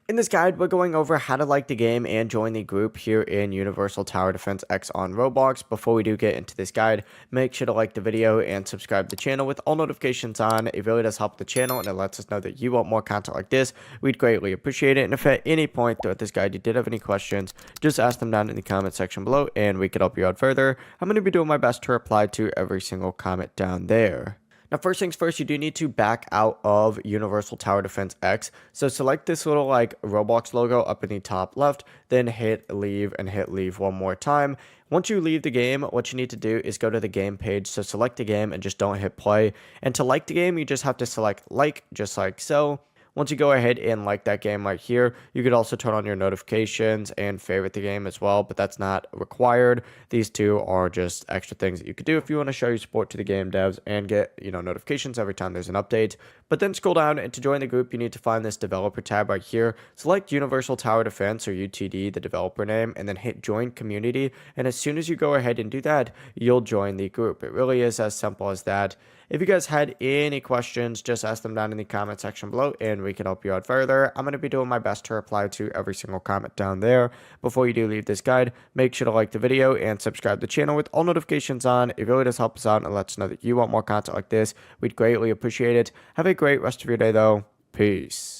In this guide, we're going over how to like the game and join the group here in Universal Tower Defense X on Roblox. Before we do get into this guide, make sure to like the video and subscribe to the channel with all notifications on. It really does help the channel and it lets us know that you want more content like this. We'd greatly appreciate it. And if at any point throughout this guide you did have any questions, just ask them down in the comment section below and we could help you out further. I'm going to be doing my best to reply to every single comment down there. Now, first things first, you do need to back out of Universal Tower Defense X. So select this little Roblox logo up in the top left, then hit leave and hit leave one more time. Once you leave the game, what you need to do is go to the game page. So select the game and just don't hit play. And to like the game, you just have to select like, just like so. Once you go ahead and like that game right here, you could also turn on your notifications and favorite the game as well, but that's not required. These two are just extra things that you could do if you want to show your support to the game devs and get, notifications every time there's an update. But then scroll down, and to join the group, you need to find this developer tab right here. Select Universal Tower Defense or UTD, the developer name, and then hit join community. And as soon as you go ahead and do that, you'll join the group. It really is as simple as that. If you guys had any questions, just ask them down in the comment section below and we can help you out further. I'm going to be doing my best to reply to every single comment down there. Before you do leave this guide, make sure to like the video and subscribe to the channel with all notifications on. It really does help us out and lets us know that you want more content like this. We'd greatly appreciate it. Have a great rest of your day though. Peace.